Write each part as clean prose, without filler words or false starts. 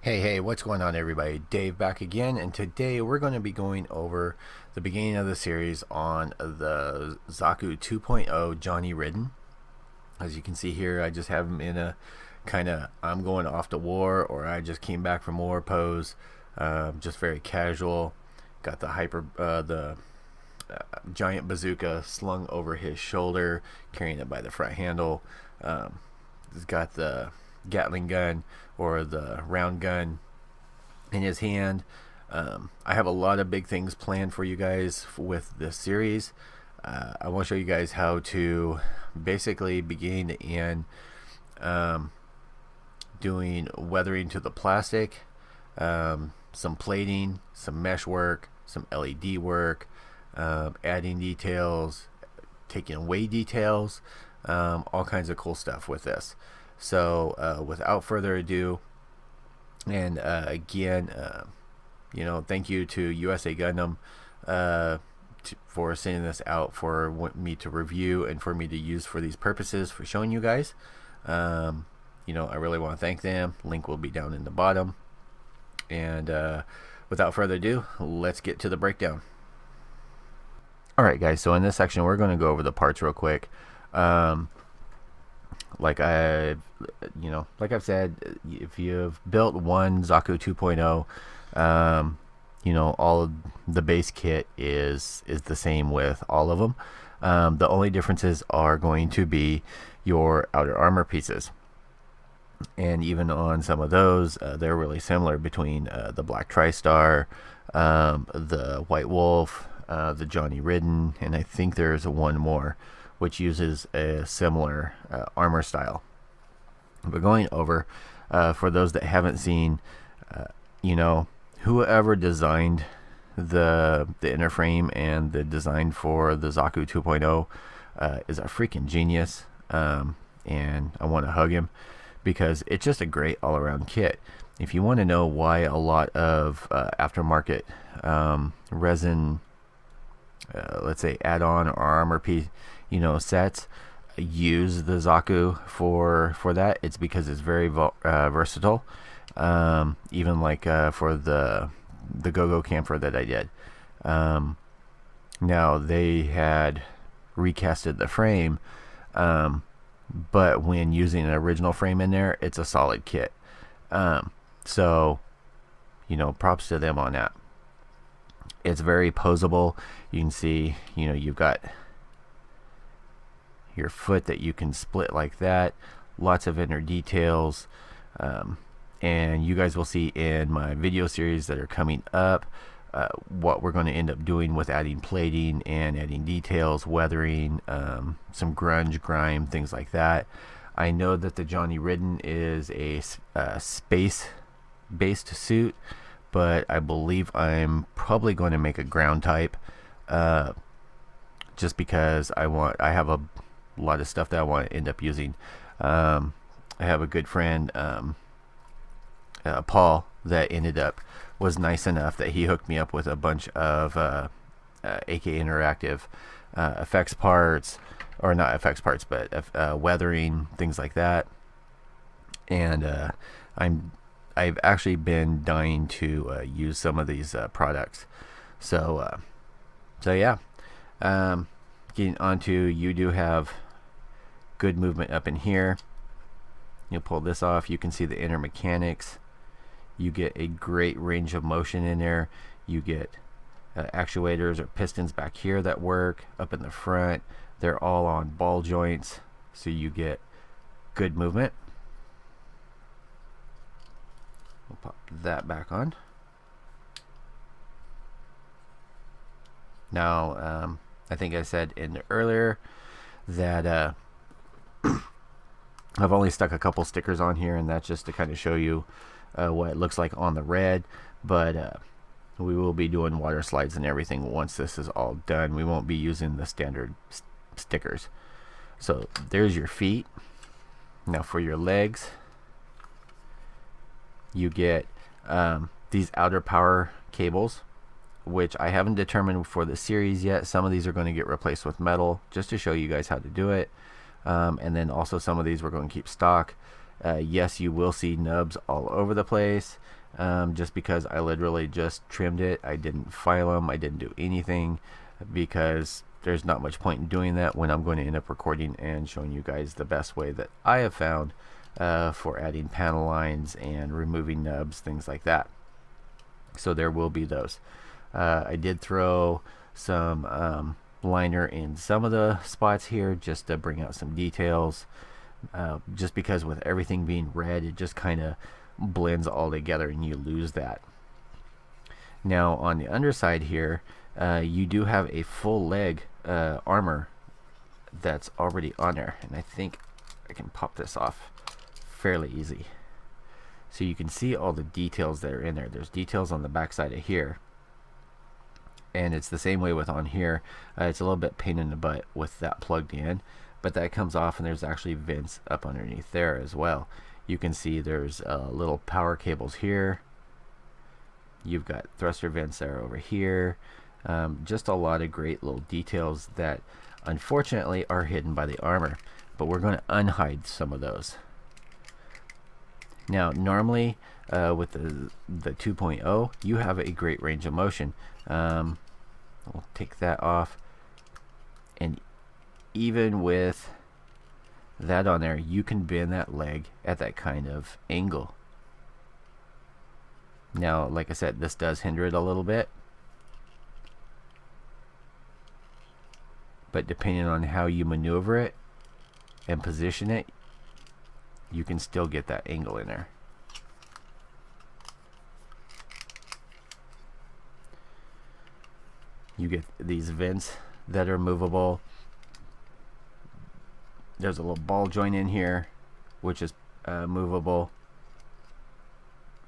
Hey, what's going on, everybody? Dave back again, and today we're going to be going over the beginning of the series on the ZAKU 2.0 Johnny Ridden. As you can see here, I just have him in a kind of I'm going off to war, or I just came back from war pose. Just very casual. Got the giant bazooka slung over his shoulder, carrying it by the front handle. He's got the Gatling gun or the round gun in his hand. I have a lot of big things planned for you guys with this series. I want to show you guys how to basically begin to end doing weathering to the plastic, some plating, some mesh work, some LED work, adding details, taking away details, all kinds of cool stuff with this. So without further ado, and again, thank you to USA Gundam for sending this out for me to review and for me to use for these purposes for showing you guys. I really want to thank them. Link will be down in the bottom. And without further ado, let's get to the breakdown. Alright guys, so in this section we're going to go over the parts real quick. Like I've said, if you've built one ZAKU 2.0, all of the base kit is the same with all of them. The only differences are going to be your outer armor pieces, and even on some of those, they're really similar between the Black TriStar, the White Wolf, the Johnny Ridden, and I think there's one more which uses a similar armor style. But going over, for those that haven't seen, whoever designed the inner frame and the design for the ZAKU 2.0 is a freaking genius, and I want to hug him because it's just a great all-around kit. If you want to know why a lot of aftermarket resin, let's say add-on or armor piece, sets use the ZAKU for that, it's because it's very versatile. Even like for the go-go camper that I did, now they had recasted the frame, but when using an original frame in there, it's a solid kit. So props to them on that. It's very posable. You can see, you've got your foot that you can split like that. Lots of inner details. And you guys will see in my video series that are coming up what we're going to end up doing with adding plating and adding details, weathering, some grunge, grime, things like that. I know that the Johnny Ridden is a space-based suit, but I believe I'm probably going to make a ground type, just because I have a lot of stuff that I want to end up using. I have a good friend, Paul, that was nice enough that he hooked me up with a bunch of AK Interactive effects parts, or not effects parts, but weathering, things like that. And I've actually been dying to use some of these products. So yeah. Getting onto, you do have good movement up in here. You'll pull this off. You can see the inner mechanics. You get a great range of motion in there. You get actuators or pistons back here that work. Up in the front, they're all on ball joints, so you get good movement. We'll pop that back on. Now, I think I said in earlier that I've only stuck a couple stickers on here, and that's just to kind of show you what it looks like on the red. But we will be doing water slides and everything once this is all done. We won't be using the standard stickers. So there's your feet. Now for your legs, you get these outer power cables, which I haven't determined for the series yet. Some of these are going to get replaced with metal, just to show you guys how to do it. And then also some of these we're going to keep stock, Yes, you will see nubs all over the place, just because I literally just trimmed it. I didn't file them. I didn't do anything, because there's not much point in doing that when I'm going to end up recording and showing you guys the best way that I have found for adding panel lines and removing nubs, things like that. So there will be those. I did throw some liner in some of the spots here just to bring out some details, just because with everything being red, it just kind of blends all together and you lose that. Now on the underside here, you do have a full leg armor that's already on there, and I think I can pop this off fairly easy, so you can see all the details that are in there. There's details on the back side of here, and it's the same way with on here. It's a little bit pain in the butt with that plugged in, but that comes off, and there's actually vents up underneath there as well. You can see there's little power cables here. You've got thruster vents there over here. Just a lot of great little details that unfortunately are hidden by the armor, but we're going to unhide some of those. Now normally with the 2.0, you have a great range of motion. We'll take that off, and even with that on there, you can bend that leg at that kind of angle. Now like I said, this does hinder it a little bit, but depending on how you maneuver it and position it, you can still get that angle in there. You get these vents that are movable. There's a little ball joint in here which is movable,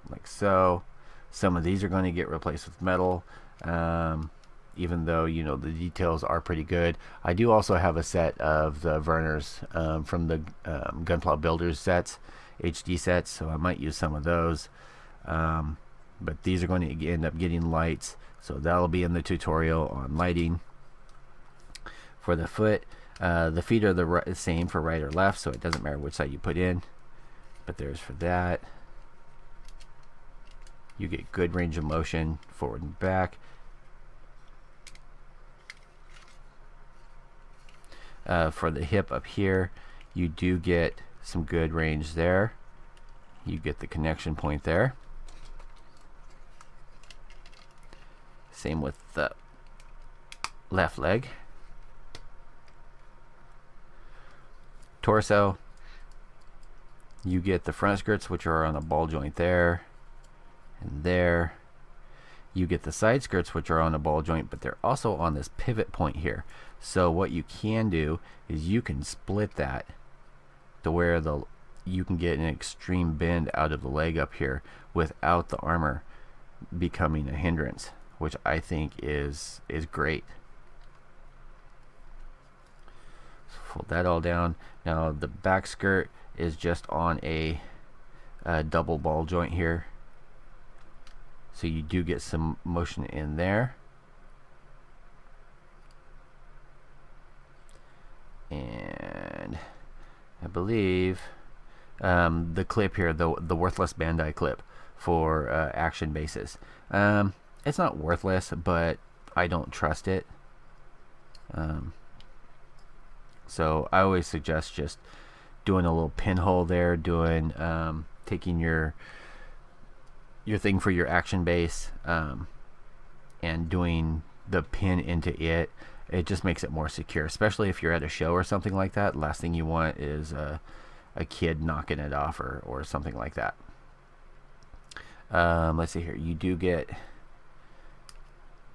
like so. Some of these are going to get replaced with metal, even though, you know, the details are pretty good. I do also have a set of the Verners from the Gunpla Builders sets, HD sets, so I might use some of those. But these are going to end up getting lights, so that'll be in the tutorial on lighting. For the foot, the feet are the same for right or left, so it doesn't matter which side you put in, but there's for that. You get good range of motion forward and back. For the hip up here, you do get some good range there. You get the connection point there. Same with the left leg. Torso, you get the front skirts, which are on a ball joint there and there. You get the side skirts, which are on a ball joint, but they're also on this pivot point here. So what you can do is you can split that to where you can get an extreme bend out of the leg up here without the armor becoming a hindrance, which I think is great. So fold that all down. Now the back skirt is just on a double ball joint here, so you do get some motion in there. And I believe the clip here, the worthless Bandai clip for action bases, it's not worthless, but I don't trust it. So I always suggest just doing a little pinhole there, doing taking your thing for your action base and doing the pin into it. It just makes it more secure, especially if you're at a show or something like that. Last thing you want is a kid knocking it off or something like that. Let's see here. You do get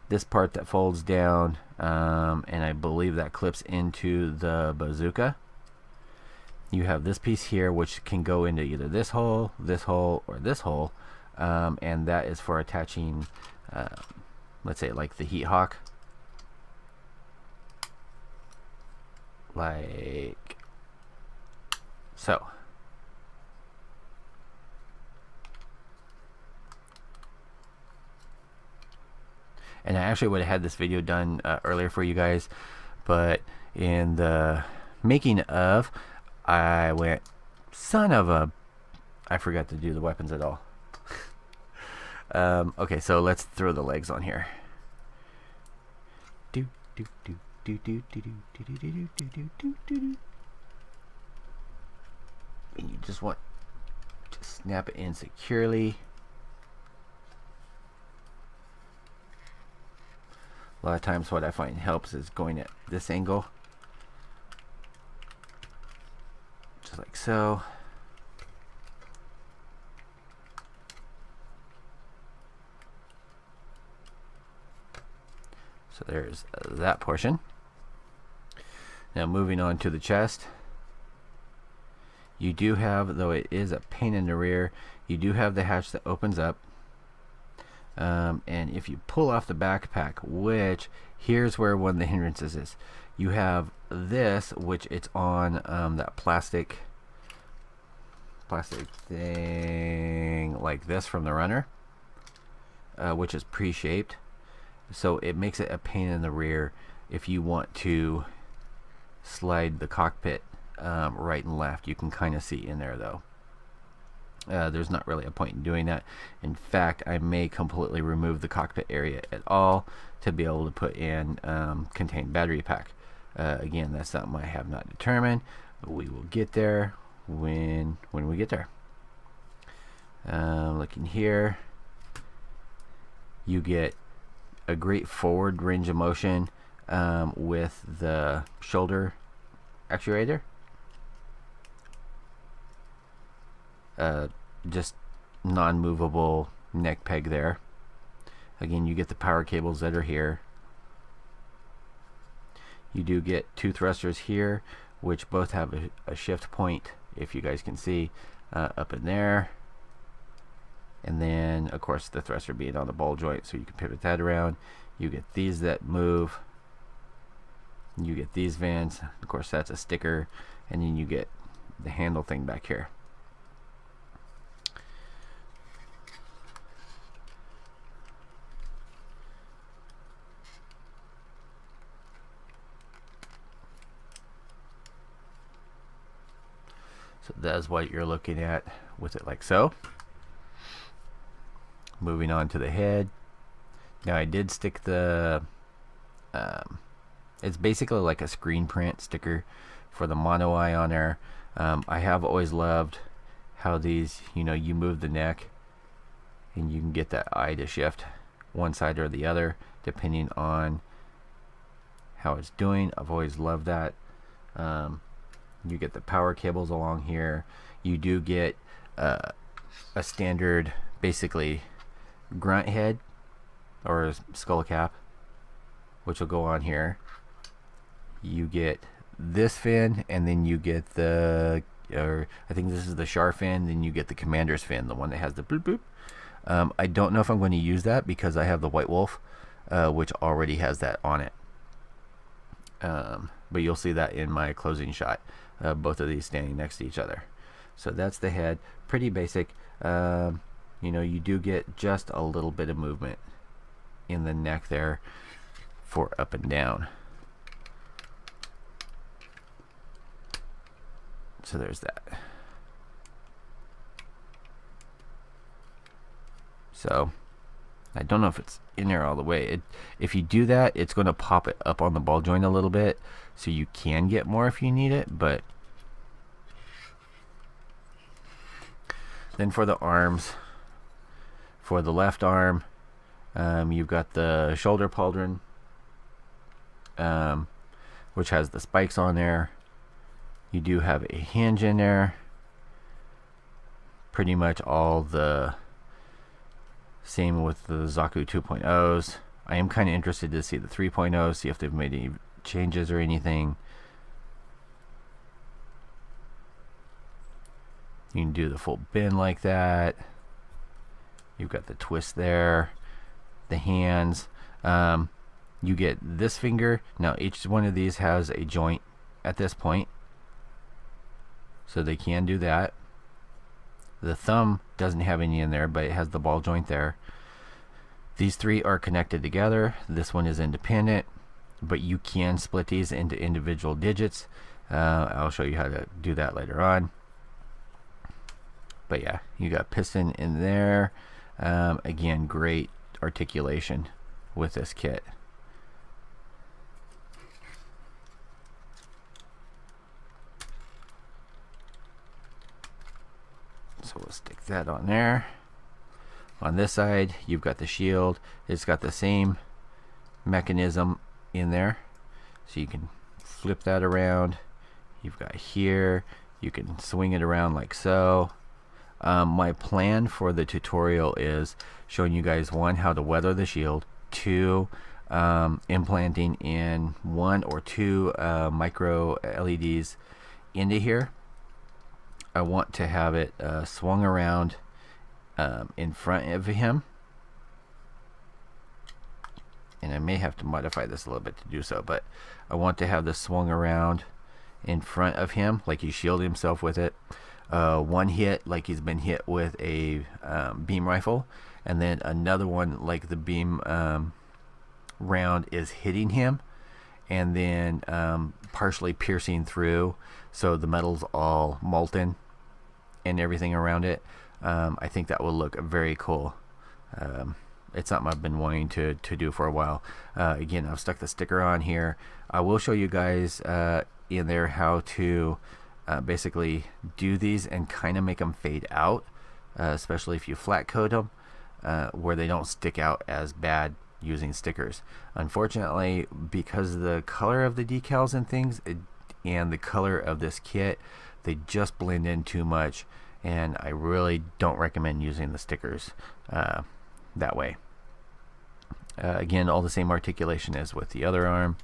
this part that folds down, and I believe that clips into the bazooka. You have this piece here, which can go into either this hole, or this hole, and that is for attaching, let's say, like the heat hawk, like so. And I actually would have had this video done earlier for you guys, but in the making of, I went, son of a I forgot to do the weapons at all. Okay, so let's throw the legs on here. Do do do do do do do do do do do do do. And you just want to snap it in securely. A lot of times what I find helps is going at this angle, just like so. So there's that portion. Now moving on to the chest. You do have, though it is a pain in the rear, you do have the hatch that opens up. And if you pull off the backpack, which here's where one of the hindrances is, you have this, which it's on that plastic thing like this from the runner, which is pre-shaped, so it makes it a pain in the rear if you want to slide the cockpit right and left. You can kind of see in there though. There's not really a point in doing that. In fact, I may completely remove the cockpit area at all to be able to put in contained battery pack. Again, that's something I have not determined, but we will get there when we get there. Looking here, you get a great forward range of motion with the shoulder actuator. Just non-movable neck peg there. Again, you get the power cables that are here. You do get two thrusters here, which both have a shift point, if you guys can see, up in there. And then, of course, the thruster being on the ball joint, so you can pivot that around. You get these that move. You get these vents. Of course, that's a sticker. And then you get the handle thing back here. So that's what you're looking at with it like so. Moving on to the head. Now I did stick the it's basically like a screen print sticker for the mono eye on there. I have always loved how these, you know, you move the neck and you can get that eye to shift one side or the other depending on how it's doing. I've always loved that. You get the power cables along here. You do get a standard, basically, grunt head or skull cap, which will go on here. You get this fin, and then you get the, or I think this is the Char fin, then you get the Commander's fin, the one that has the bloop bloop. I don't know if I'm going to use that because I have the White Wolf, which already has that on it. But you'll see that in my closing shot, both of these standing next to each other. So that's the head. Pretty basic. You know, you do get just a little bit of movement in the neck there for up and down. So there's that. So I don't know if it's in there all the way. If you do that, it's going to pop it up on the ball joint a little bit, so you can get more if you need it. But then for the arms, for the left arm, you've got the shoulder pauldron, which has the spikes on there. You do have a hinge in there. Pretty much all the same with the ZAKU 2.0s. I am kind of interested to see the 3.0s, see if they've made any changes or anything. You can do the full bend like that. You've got the twist there, the hands. You get this finger. Now each one of these has a joint at this point, so they can do that. The thumb doesn't have any in there, but it has the ball joint there. These three are connected together. This one is independent, but you can split these into individual digits. I'll show you how to do that later on. But yeah, you got piston in there. Again, great articulation with this kit. So we'll stick that on there. On this side, you've got the shield. It's got the same mechanism in there. So you can flip that around. You've got here. You can swing it around like so. My plan for the tutorial is showing you guys, one, how to weather the shield, two, implanting in 1 or 2 micro LEDs into here. I want to have it swung around in front of him, and I may have to modify this a little bit to do so, but I want to have this swung around in front of him like he shielded himself with it. One hit like he's been hit with a beam rifle, and then another one like the beam round is hitting him and then partially piercing through, so the metal's all molten and everything around it. I think that will look very cool. It's something I've been wanting to do for a while. Again, I've stuck the sticker on here. I will show you guys in there how to basically do these and kind of make them fade out, especially if you flat coat them, where they don't stick out as bad using stickers. Unfortunately, because of the color of the decals and things and the color of this kit, they just blend in too much, and I really don't recommend using the stickers that way. Again, all the same articulation as with the other arm.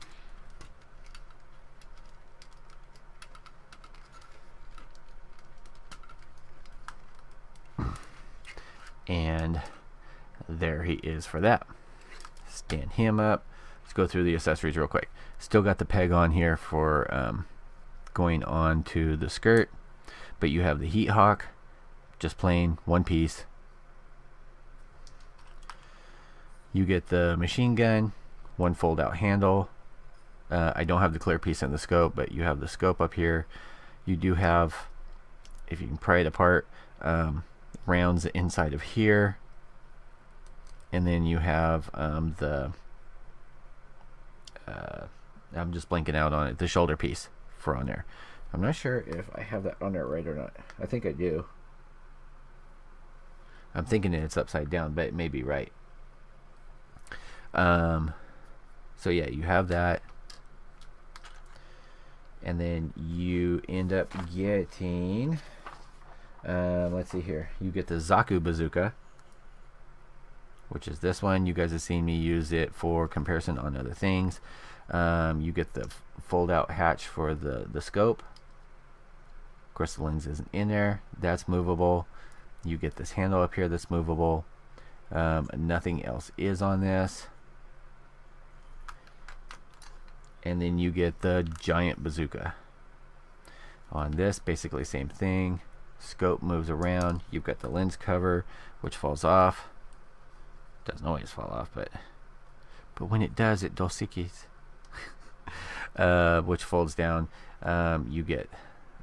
And there he is for that. Stand him up. Let's go through the accessories real quick. Still got the peg on here for going on to the skirt, but you have the heat hawk, just plain one piece. You get the machine gun, one fold out handle. I don't have the clear piece in the scope, but you have the scope up here. You do have, if you can pry it apart, rounds inside of here, and then you have the I'm just blanking out on it, the shoulder piece for on there. I'm not sure if I have that on there right or not. I think I do. I'm thinking it's upside down, but it may be right. So yeah, you have that, and then you end up getting let's see here, you get the ZAKU bazooka, which is this one. You guys have seen me use it for comparison on other things. You get the fold out hatch for the scope. Of course, the lens isn't in there. That's movable. You get this handle up here that's movable. Nothing else is on this. And then you get the giant bazooka. On this, basically same thing. Scope moves around. You've got the lens cover, which falls off. Doesn't always fall off, but when it does, it dosikis. Which folds down. You get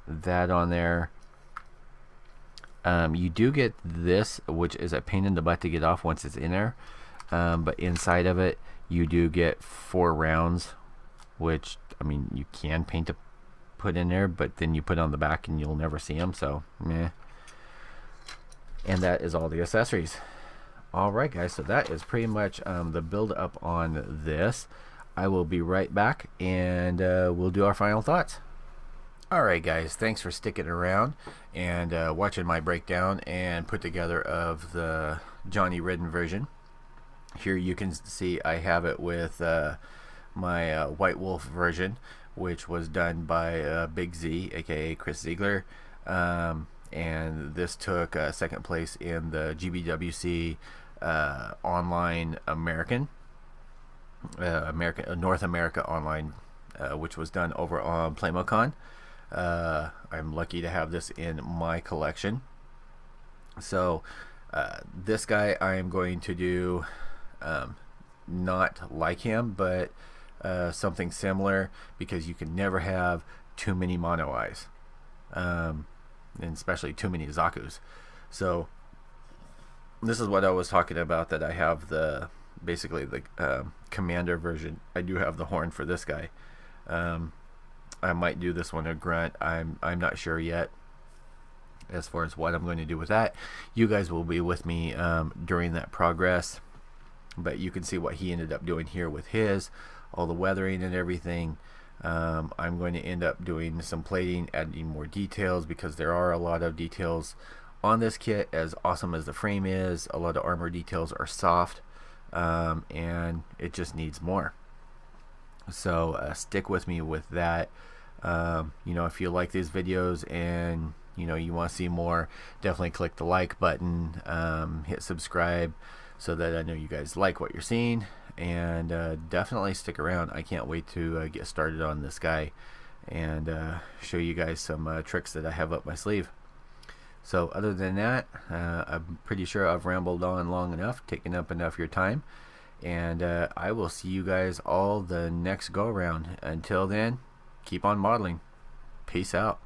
that on there. You do get this, which is a pain in the butt to get off once it's in there. But inside of it, you do get 4 rounds, which, I mean, you can paint to put in there, but then you put on the back and you'll never see them, so meh. And that is all the accessories. Alright guys, so that is pretty much the build up on this. I will be right back, and we'll do our final thoughts. Alright guys, thanks for sticking around and watching my breakdown and put together of the Johnny Ridden version. Here you can see I have it with my White Wolf version, which was done by Big Z, aka Chris Ziegler, and this took second place in the GBWC online North America online, which was done over on PlaymoCon. I'm lucky to have this in my collection. So this guy I am going to do not like him, but something similar, because you can never have too many mono eyes, and especially too many ZAKUs. So this is what I was talking about, that I have the basically the commander version. I do have the horn for this guy. I might do this one a grunt. I'm not sure yet as far as what I'm going to do with that. You guys will be with me during that progress, but you can see what he ended up doing here with his, all the weathering and everything. I'm going to end up doing some plating, adding more details, because there are a lot of details on this kit. As awesome as the frame is, a lot of armor details are soft, and it just needs more. So stick with me with that. You know, if you like these videos and you know you want to see more, definitely click the like button, hit subscribe, so that I know you guys like what you're seeing, and definitely stick around. I can't wait to get started on this guy and show you guys some tricks that I have up my sleeve. So other than that, I'm pretty sure I've rambled on long enough, taken up enough of your time, and I will see you guys all the next go around. Until then, keep on modeling. Peace out.